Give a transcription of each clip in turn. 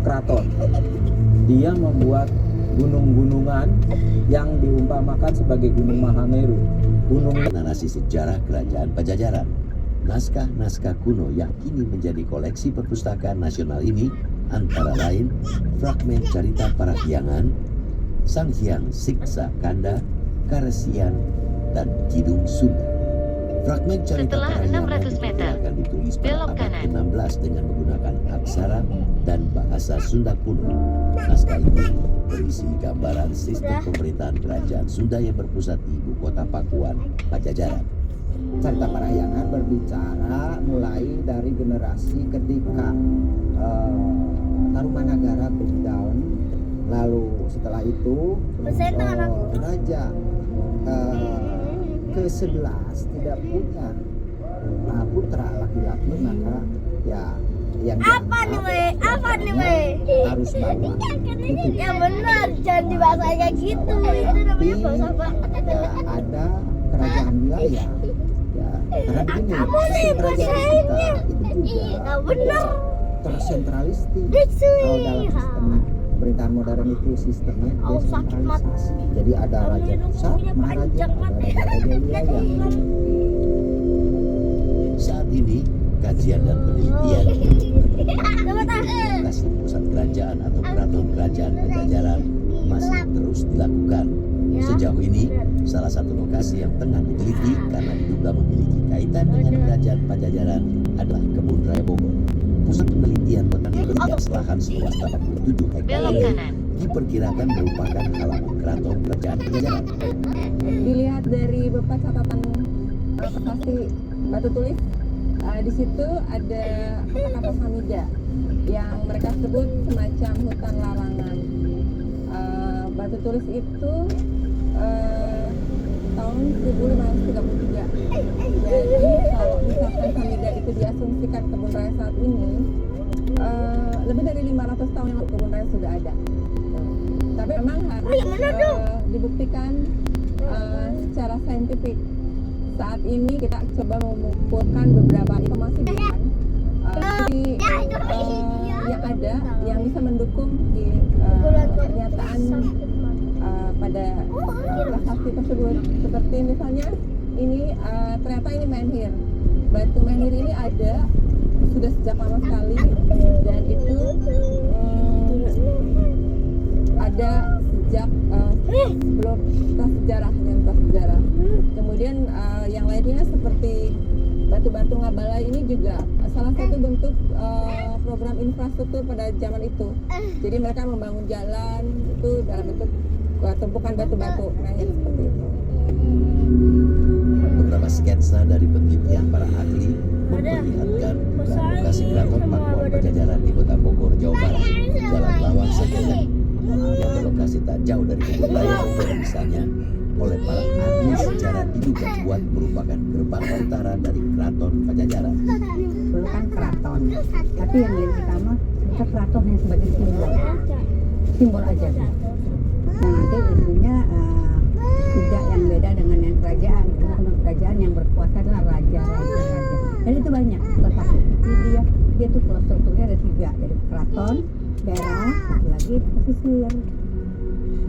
keraton. Dia membuat gunung-gunungan yang diumpamakan sebagai Gunung Mahameru. Narasi sejarah kerajaan Pajajaran. Naskah-naskah kuno yang kini menjadi koleksi perpustakaan nasional ini antara lain fragmen cerita Parahyangan, Sang Hyang Siksa Kanda, Karesian, dan Kidung Sunda. Fragmen cerita Setelah Parahyangan 600 meter, diperkirakan ditulis pada belok abad kanan. ke-16 dengan menggunakan aksara dan bahasa Sunda kuno. Naskah ini berisi gambaran sistem pemerintahan kerajaan Sunda yang berpusat di ibu kota Pakuan, Pajajaran. Cerita Parahyangan berbicara mulai dari generasi ketika Tarumanagara breakdown, lalu setelah itu raja ke-11 tidak punya putra laki-laki, maka ya yang Apa nih weh? harus bawa itu. Ya benar, jangan dibahasain kayak gitu. Itu namanya bahasa Ya, ada kerajaan wilayah ya, karena begini Kamu nih sistem kerajaan bahasainnya. kita itu juga Iya, benar. tersentralistik. Betul. Kalau dalam sistem pemerintahan modern itu sistemnya Oh, sakit desentralisasi. Jadi ada raja pusat, maharaja, ada raja wilayah. Saat ini, kajian dan penelitian Dapat lokasi pusat kerajaan atau keraton kerajaan Pajajaran masih terus dilakukan. Sejauh ini, salah satu lokasi yang tengah diteliti karena diduga memiliki kaitan dengan kerajaan Pajajaran adalah Kebun Raya Bogor. Pusat penelitian botani berhias lahan seluas 87 hektar Belok ini kanan. diperkirakan merupakan halaman keraton kerajaan Pajajaran. Dilihat dari beberapa catatan prestasi batu tulis, di situ ada kata-kata Samida yang mereka sebut semacam hutan larangan. Batu tulis itu tahun 1533. Jadi kalau misalkan Samida itu diasumsikan kebun raya saat ini, lebih dari 500 tahun yang lalu kebun raya sudah ada. Tapi memang harus dibuktikan secara saintifik. Saat ini kita coba mengumpulkan beberapa informasi yang ada yang bisa mendukung di pernyataan pada prestasi tersebut. Seperti misalnya ini ternyata ini menhir. Batu menhir ini ada sudah sejak lama sekali dan itu ada sejak sebelum prasejarah. Kemudian yang lainnya seperti batu-batu Ngabala ini juga salah satu bentuk program infrastruktur pada zaman itu. Jadi mereka membangun jalan itu dalam bentuk tumpukan batu-batu menhir seperti itu. Beberapa sketsa dari penelitian para ahli memperlihatkan dugaan lokasi keraton Pakuan Pajajaran di Kota Bogor, Jawa Barat, Jalan Lawang Sejalan, yang berlokasi tak jauh dari kebun raya Bogor misalnya, oleh para ahli sejarah diduga kuat merupakan gerbang utara dari keraton Pajajaran. Bukan keraton, tapi yang lebih utama kita keraton yang sebagai simbol aja. Nah nanti tentunya tidak yang beda dengan yang kerajaan. Karena kerajaan yang berkuasa adalah raja. Dan itu banyak, bukan satu. Dia tuh kalau strukturnya ada 3, jadi keraton, daerah, satu lagi pesisir.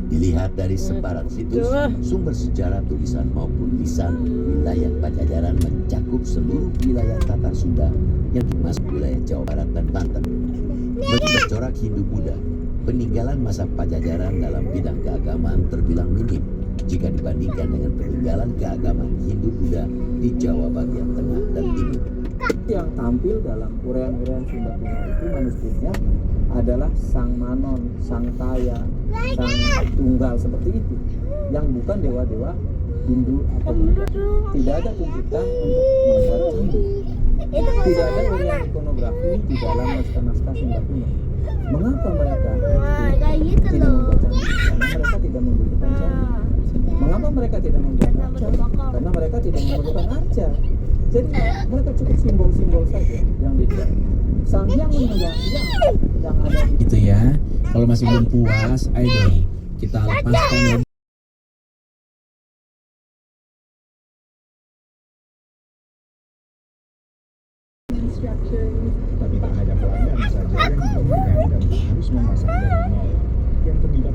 Dilihat dari sebaran situs, sumber sejarah tulisan maupun lisan, wilayah Pajajaran mencakup seluruh wilayah Tatar Sunda yang termasuk wilayah Jawa Barat dan Banten. Menurut corak Hindu-Buddha, peninggalan masa Pajajaran dalam bidang keagamaan terbilang minim jika dibandingkan dengan peninggalan keagamaan Hindu-Buddha di Jawa bagian tengah dan timur. Yang tampil dalam urean-urean Sunda kuno itu manuskripnya adalah Sang Manon, Sang Taya, Sang Tunggal seperti itu, yang bukan dewa-dewa Hindu atau Buddha. Tidak ada tuntutan untuk membuat Hindu. Tidak ada urean ikonografi di dalam naskah-naskah Sunda kuno. Mengapa mereka tidak membuat candi? Karena mereka tidak membutuhkan candi. Mengapa mereka tidak membuat arca? Karena mereka tidak membutuhkan arca. Jadi mereka cukup simbol-simbol saja yang beda. Sang Hyang yang ada di Itu ya. Kalau masih belum puas, ayo dong kita lepaskan ya. Tapi tak hanya pelanggan saja yang didominasi dan harus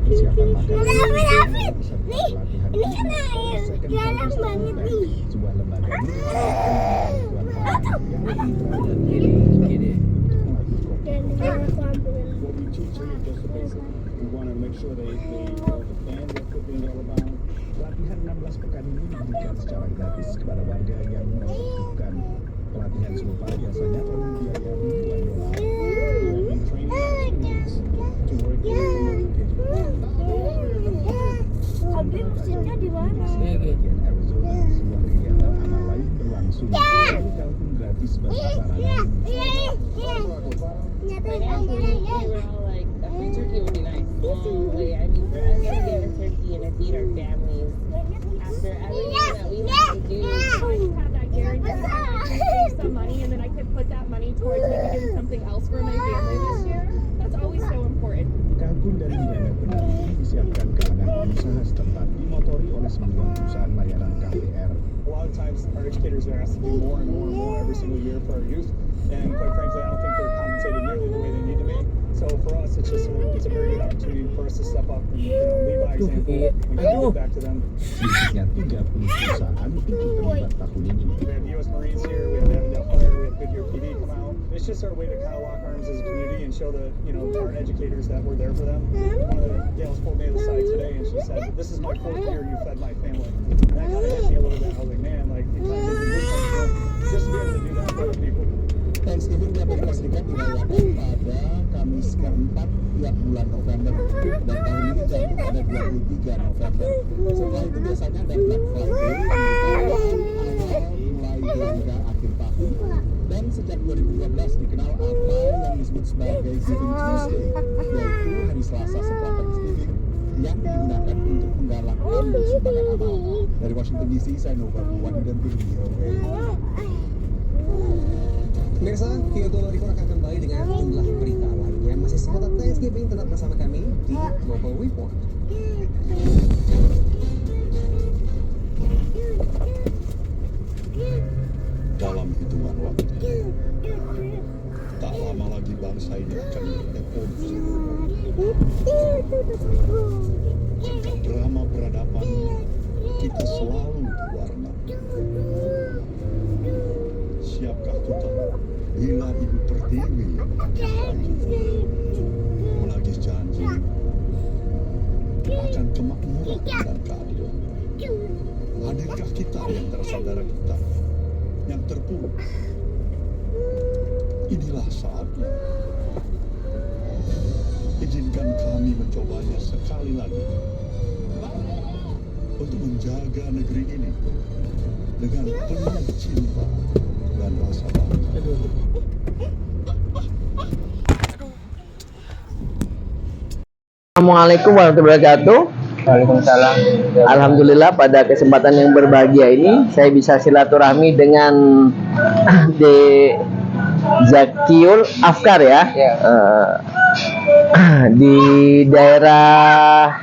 persiapan makanan David, serta nih, pelatihan ini kan air Second dalam Campus banget Bank, nih. sebuah lembaga bantuan pangan yang melakukan Dan dengan aku ambil. What we teach here is just the basic. We want to make sure they understand what cooking is all about. Pelatihan 16 pekan ini diberikan secara gratis kepada warga yang membutuhkan. Pelatihan serupa biasanya akan membiayai $2. Training students to work in Abi mesinnya di mana? bagian Arizona, sebuah kegiatan amal lain berlangsung di kampung gratis bahasa Sarana. We were all like, a free turkey would be nice. Like, I mean, for us to get a turkey and to feed our families after everything that we have to do. Have that guarantee that I can save some money and then I could put that money towards maybe doing something else for my family this year. That's always so important. Kalkun dari dana benar ini disiapkan kalangan pengusaha setempat dimotori oleh semua perusahaan layanan KPR. A lot of times our educators are asked to do more and more and more every single year for our youth, and quite frankly I don't think they're compensated nearly the way they need to be. So for us it's a very good opportunity for us to step up and lead by example and give back to them. Sedikitnya 30 perusahaan ikut terlibat tahun ini. We have US Marines here, we have Avondale Fire, we have Goodyear PD come out. It's just our way to kind of lock arms as a community and show our educators that we're there for them. One of the gals pulled me to the side today and she said, "This is my 4th year you fed my family." And that kind of hit me a little bit. I was like, man, like it kind of gives me goosebumps, just to be able to do that for other people. Thanksgiving di Amerika Serikat dirayakan pada Kamis keempat tiap bulan November dan tahun ini jatuh pada 23 November. Setelah itu biasanya ada Black Friday yang merupakan awal mulai belanja akhir tahun dan sejak 2012 dikenal apa yang disebut sebagai Giving Tuesday, yaitu hari Selasa setelah Thanksgiving yang digunakan untuk menggalakkan sumbangan amal. Dari Washington DC, saya Nova Buwan dan tim VOA. Pemirsa, Vio Report akan kembali dengan jumlah berita lainnya. Masih seputar Thanksgiving, tetap bersama kami di Global Report. Dalam hitungan waktu, tak lama lagi bangsa ini akan berevolusi. Sejak drama peradaban, kita selalu berwarna. Siapkah kita bila Ibu Pertiwi menagih janji akan kemakmuran dan keadilan? Hadirkah kita di antara saudara kita yang terpuruk? Inilah saatnya. Izinkan kami mencobanya sekali lagi untuk menjaga negeri ini dengan penuh cinta dan rasa bangga. Assalamualaikum warahmatullahi wabarakatuh. Waalaikumsalam. Alhamdulillah pada kesempatan yang berbahagia ini saya bisa silaturahmi dengan De Zakiul Afkar ya. Di daerah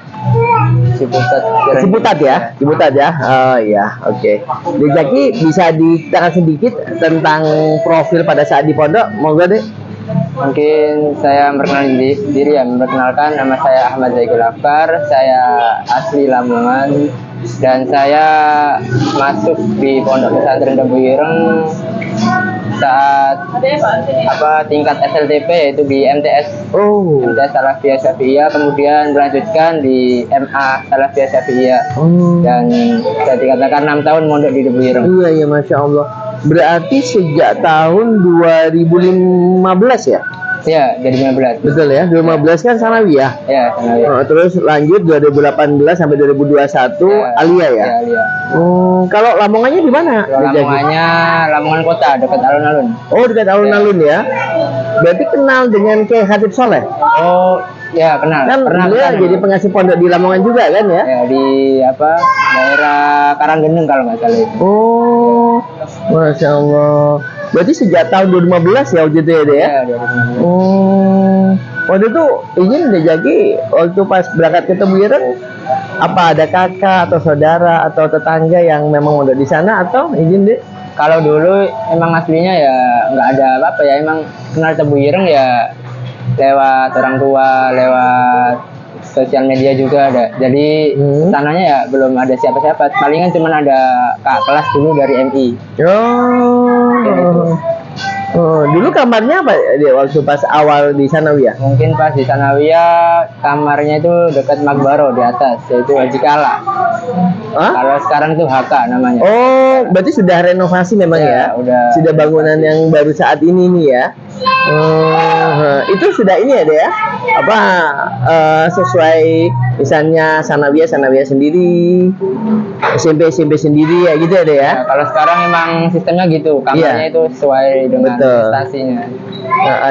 Ciputat ya. Oh iya, oke. De Zaki bisa diceritakan sedikit tentang profil pada saat di pondok, monggo deh. Mungkin saya memperkenalkan diri ya. Memperkenalkan, nama saya Ahmad Zaikul Afkar. Saya asli Lamongan dan saya masuk di Pondok Pesantren Tebu Ireng saat tingkat SLTP, yaitu di MTS. MTS Salafiyah Syafi'iyah, kemudian melanjutkan di MA Salafiyah Syafi'iyah. Dan saya dikatakan 6 tahun mondok di Tebu Ireng. Iya, Masya Allah. Berarti sejak tahun 2015 ya? Iya, 2015. Betul ya, 2015 kan Sanawiyah. Iya, Sanawiyah. Terus lanjut 2018 sampai 2021 Aliyah ya? Iya, Aliyah. Kalau Lamongannya di mana? Lamongannya Lamongan Kota, dekat alun-alun. Oh, dekat alun-alun ya. Berarti kenal dengan Kiai Khatib Soleh? Oh, ya kenal. Kan dia jadi pengasuh pondok di Lamongan juga kan ya? Ya, di daerah Karanggeneng kalau nggak salah itu. Oh, Masya Allah. Berarti sejak tahun 2015 ya waktu itu ya? Ya, waktu itu izin De Zaki waktu pas berangkat ke Tebu Ireng, apa ada kakak atau saudara atau tetangga yang memang udah di sana atau izin deh? Kalau dulu emang aslinya ya nggak ada apa-apa ya, emang kenal Tebu Ireng ya lewat orang tua, lewat sosial media juga ada. Jadi sananya ya belum ada siapa-siapa. Palingan cuma ada kak kelas dulu dari MI. Dulu kamarnya apa dia waktu pas awal di Sanawiyah? Mungkin pas di Sanawiyah kamarnya itu dekat Makbaro di atas, yaitu Haji Kala. Kalau sekarang itu HK namanya. Oh, berarti sudah renovasi memang ya? Sudah bangunan yang baru saat ini nih ya? Itu sudah ini ya deh ya? Apa sesuai misalnya Sanawiyah sendiri, SMP sendiri ya gitu ya deh ya? Kalau sekarang memang sistemnya gitu, kamarnya itu sesuai dengan prestasinya.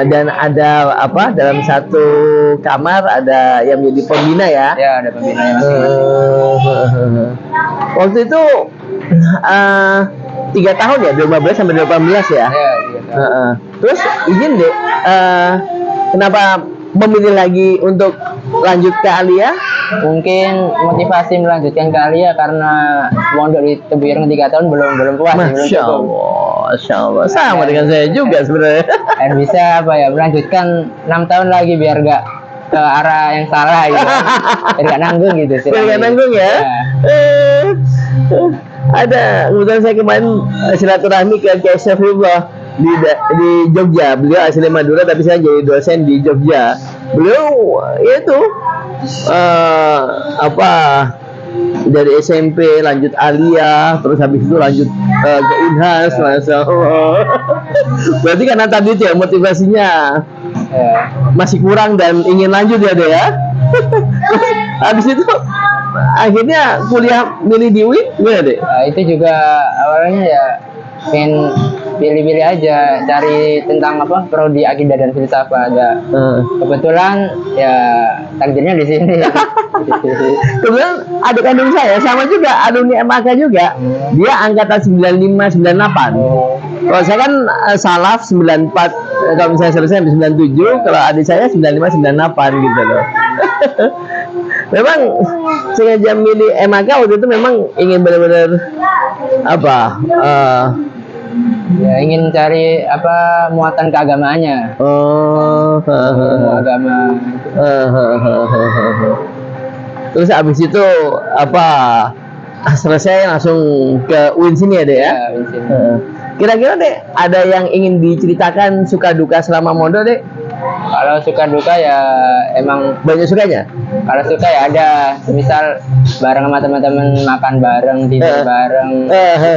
Dan ada apa dalam satu kamar ada yang menjadi pembina ya? Ya, ada pembinanya masing-masing. Waktu itu 3 tahun ya, 15 sampai 18 ya? Ya, 3 tahun. Terus izin deh, kenapa memilih lagi untuk lanjut ke Alia? Mungkin motivasi melanjutkan ke Alia karena mondok di Tebuireng 3 tahun belum puas. Masya Allah, sama dengan saya juga sebenarnya. Dan bisa apa ya melanjutkan 6 tahun lagi biar gak ke arah yang salah gitu. Biar gak nanggung gitu. Biar gak nanggung ya? Ada, kebetulan saya kemarin silaturahmi ke Kiai Syafrullah di Jogja. Beliau asli Madura tapi saya jadi dosen di Jogja. Beliau itu dari SMP lanjut Aliyah, terus habis itu lanjut ke Inhas, Masya Allah. Berarti karena tadi ya motivasinya masih kurang dan ingin lanjut ya deh ya. Habis itu akhirnya kuliah milih di UIN gimana deh? Itu juga awalnya ya pengen pilih-pilih aja, cari tentang apa prodi akidah dan filsafat ada. Kebetulan ya takdirnya di sini. Kebetulan adik kandung saya sama juga alumni MAK juga. Dia angkatan 95 98. Kalau saya kan salaf 94, kalau misalnya selesai sampai 97, kalau adik saya 95 98 gitu loh. Memang sengaja milih MAK waktu itu memang ingin benar-benar ya ingin cari apa muatan keagamaannya. Agama. Terus abis itu selesai langsung ke UIN sini ya deh ya? UIN sini. Kira-kira deh ada yang ingin diceritakan suka duka selama mondok deh? Kalau suka duka ya emang banyak sukanya. Kalau suka ya ada, misal bareng sama teman-teman makan bareng, tidur bareng,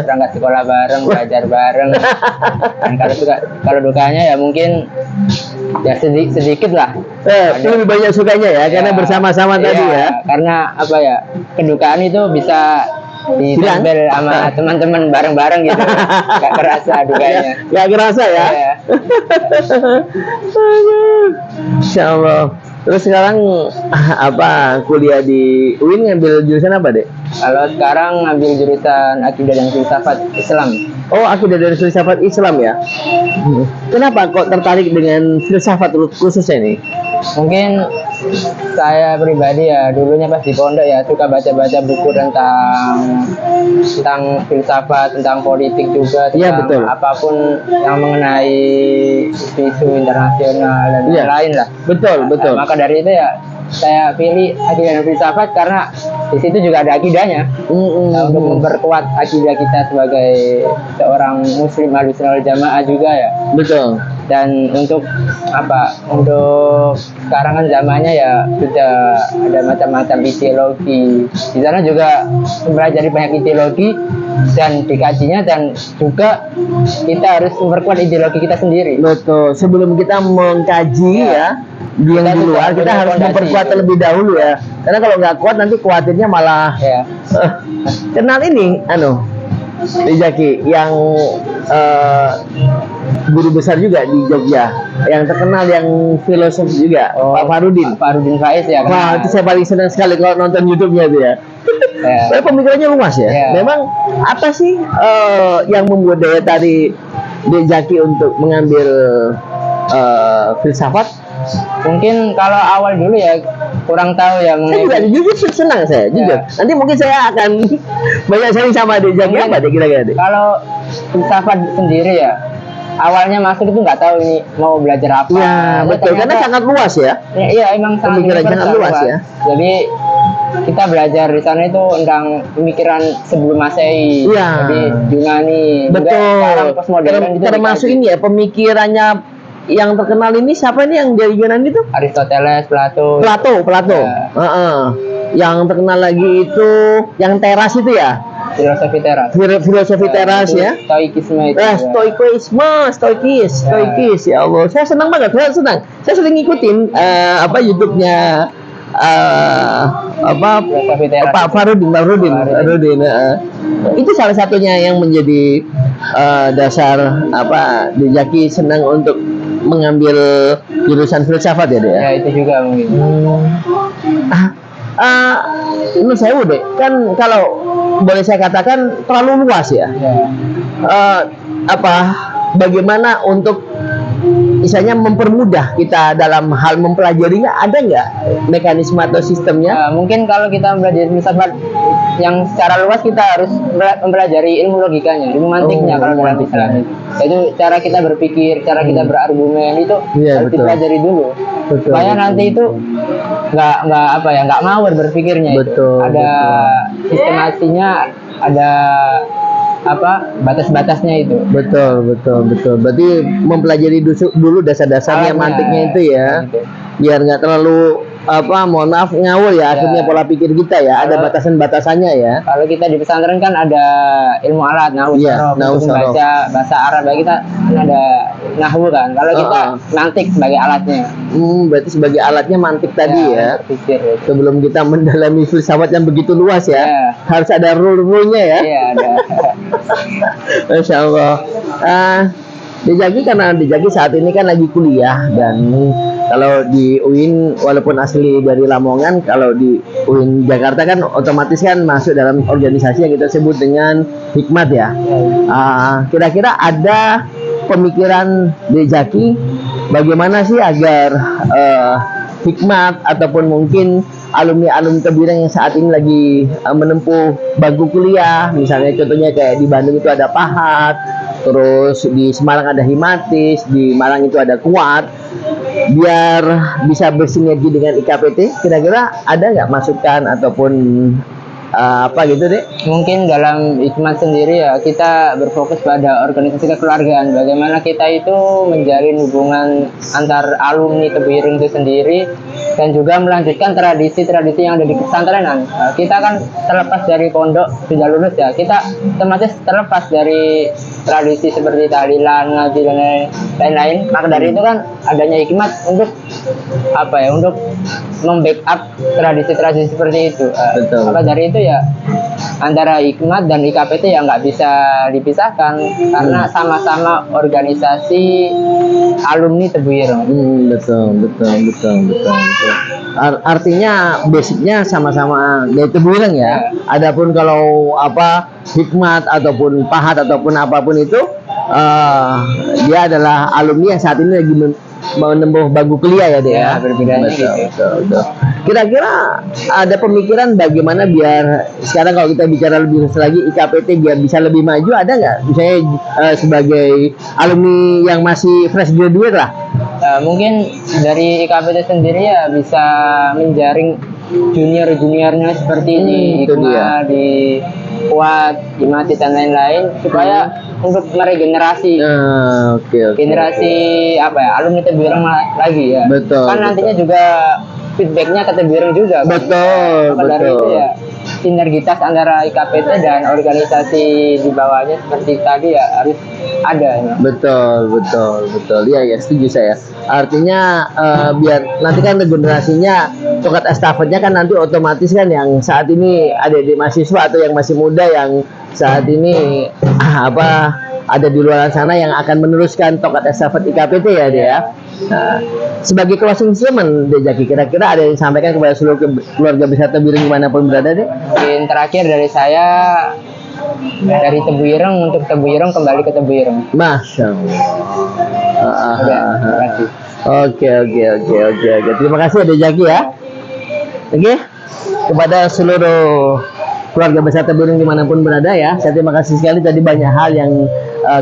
berangkat sekolah bareng, belajar bareng. Dan kalau dukanya ya mungkin ya sedikit lah. Lebih banyak sukanya ya, karena bersama-sama tadi ya. Karena apa ya, kedukaan itu bisa ditempel sama teman-teman bareng-bareng gitu. Gak kerasa dukanya. Gak kerasa ya. Insya Allah. Terus sekarang kuliah di UIN ngambil jurusan apa deh? Kalau sekarang ngambil jurusan akidah dan filsafat Islam. Oh, akidah dan filsafat Islam ya. Kenapa kok tertarik dengan filsafat khususnya nih? Mungkin saya pribadi ya dulunya pas di pondok ya suka baca-baca buku tentang filsafat, tentang politik juga, tentang apapun yang mengenai isu internasional dan lain-lain lah. Betul. Maka dari itu ya saya pilih akidah dan filsafat karena di situ juga ada akidahnya. Untuk memperkuat akidah kita sebagai seorang muslim Ahlussunnah wal Jamaah juga ya. Betul. Dan untuk sekarang kan zamannya ya sudah ada macam-macam ideologi. Di sana juga belajar banyak ideologi dan dikajinya, dan juga kita harus memperkuat ideologi kita sendiri. Betul. Sebelum kita mengkaji yang di luar, kita harus memperkuat terlebih dahulu ya. Karena kalau nggak kuat nanti khawatirnya malah kenal ini Rizaki yang guru besar juga di Jogja, yang terkenal, yang filosof juga, Pak Farudin. Pak Farudin Faiz ya. Wah, itu saya paling senang sekali kalau nonton YouTube-nya itu ya. Pemikirannya luas ya. Memang apa sih yang membuat daya tarik Rizaki untuk mengambil filsafat? Mungkin kalau awal dulu ya kurang tahu ya. Saya juga jujur senang saya jujur. Nanti mungkin saya akan banyak sharing sama Rizaki apa deh kira-kira deh. Kalau filsafat sendiri ya awalnya masuk itu nggak tahu ini mau belajar apa. Ya, betul. Karena sangat luas ya. Iya, emang sangat Pemikirannya sangat luas ya. Jadi kita belajar di sana itu tentang pemikiran sebelum Masehi, Iya. jadi Yunani, juga Betul. sekarang postmodern itu Termasuk dikaji. ini ya pemikirannya yang terkenal ini siapa nih yang dari Yunani itu? Aristoteles, Plato. Plato. Ya. Heeh. Yang terkenal lagi itu yang teras itu ya. Filosofi teras. Filosofi teras itu ya. Stoikisme itu. ya. Stoikis ya Allah. Saya senang banget, saya senang. Saya sering ngikutin YouTube-nya Filosofi teras. Pak Farudin. Itu salah satunya yang menjadi dasar Jaki senang untuk mengambil jurusan filsafat ya, dia. Ya, itu juga mungkin. Menurut saya udah kan kalau boleh saya katakan terlalu luas ya. Bagaimana untuk misalnya mempermudah kita dalam hal mempelajarinya, ada nggak mekanisme atau sistemnya? Mungkin kalau kita belajar filsafat yang secara luas kita harus mempelajari ilmu logikanya, ilmu mantiknya kalau dalam Islam. Itu cara kita berpikir, cara kita berargumen itu harus dipelajari dulu. Supaya nanti itu nggak ngawur berpikirnya. Ada sistemasinya, ada batas-batasnya itu. Betul. Berarti mempelajari dulu dasar-dasarnya, mantiknya itu ya, biar nggak terlalu mohon maaf ngawur ya, akhirnya pola pikir kita ya, ada batasan-batasannya ya. Kalau kita di pesantren kan ada ilmu alat, nahwu, untuk membaca bahasa Arab ya, kita kan ada nahwu kan. Kalau kita mantik sebagai alatnya. Berarti sebagai alatnya mantik tadi ya. Berpikir. Sebelum kita mendalami filsafat yang begitu luas ya, harus ada rule-rule-nya ya. Iya, ada. Masya Allah. Dijagi karena Dijagi saat ini kan lagi kuliah, dan kalau di UIN walaupun asli dari Lamongan, kalau di UIN Jakarta kan otomatis kan masuk dalam organisasi yang kita sebut dengan Hikmat ya. Kira-kira ada pemikiran Dijaki bagaimana sih agar Hikmat ataupun mungkin alumni-alumni Tebuireng yang saat ini lagi menempuh bangku kuliah, misalnya contohnya kayak di Bandung itu ada Pahat, terus di Semarang ada Himatis, di Malang itu ada Kuat, biar bisa bersinergi dengan IKPT, kira-kira ada nggak masukan ataupun gitu deh? Mungkin dalam Hikmat sendiri ya, kita berfokus pada organisasi kekeluargaan, bagaimana kita itu menjalin hubungan antar alumni Tebuireng itu sendiri, dan juga melanjutkan tradisi-tradisi yang ada di pesantrenan. Kita kan terlepas dari pondok sudah lulus ya, kita otomatis terlepas dari tradisi seperti tahlilan, ngaji dan lain-lain. Maka dari itu kan adanya Hikmat untuk untuk membackup tradisi-tradisi seperti itu. Maka dari itu ya, antara Hikmat dan IKPT ya nggak bisa dipisahkan, karena sama-sama organisasi alumni Tebuireng. Betul. Artinya basicnya sama-sama dari Tebuireng ya. Adapun kalau Hikmat ataupun Pahat ataupun apapun itu, dia adalah alumni yang saat ini lagi menempuh bangku kuliah ya dia. Ya, berbedanya gitu. Kira-kira ada pemikiran bagaimana biar sekarang kalau kita bicara lebih luas lagi IKPT biar bisa lebih maju, ada nggak? Misalnya sebagai alumni yang masih fresh graduate lah. Mungkin dari IKPT sendiri ya bisa menjaring junior-juniornya seperti di Hikmat, di Kuat, Himatis dan lain-lain, supaya untuk meregenerasi generasi alumni Tebuireng lagi ya. Kan nantinya juga feedbacknya ke Tebuireng juga. Dari itu ya, sinergitas antara IKPT dan organisasi di bawahnya seperti tadi ya harus ada. Betul. Iya, setuju saya. Artinya biar nanti kan regenerasinya, tongkat estafetnya kan nanti otomatis kan yang saat ini ada di mahasiswa atau yang masih muda yang saat ini ada di luar sana yang akan meneruskan tongkat estafet IKPT ya dia. Sebagai closing statement Dijaki, kira-kira ada yang disampaikan kepada seluruh keluarga besar Tebuireng dimanapun berada deh? Mungkin terakhir dari saya, dari Tebuireng untuk Tebuireng, kembali ke Tebuireng. Masya Allah. Oke. Terima kasih Dijaki ya. Oke. Kepada seluruh keluarga besar Tebuireng dimanapun berada ya, saya terima kasih sekali. Tadi banyak hal yang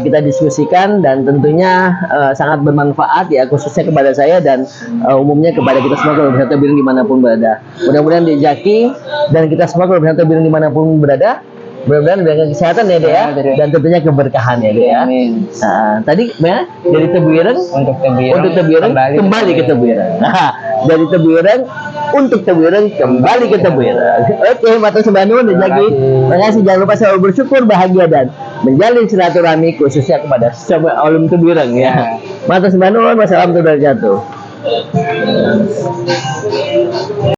kita diskusikan dan tentunya sangat bermanfaat ya, khususnya kepada saya dan umumnya kepada kita semua keluarga Wisata Biren dimanapun berada. Mudah-mudahan dijaki dan kita semua keluarga Wisata Biren dimanapun berada, mudah-mudahan diberikan kesehatan ya Dek ya, dan tentunya keberkahan ya Dek ya. Nah, tadi ya, dari Tebu Ireng untuk Tebu Ireng kembali ke Tebu Ireng. Nah, dari Tebu Ireng untuk Tebu Ireng kembali ke Tebu Ireng. Oke, matur sembah nuwun dijaki. Terima kasih, jangan lupa selalu bersyukur, bahagia dan menjalin silaturahmi khususnya kepada sahabat alum Tebu Ireng ya. Matur sembah nuwun, wassalamualaikum warahmatullahi wabarakatuh.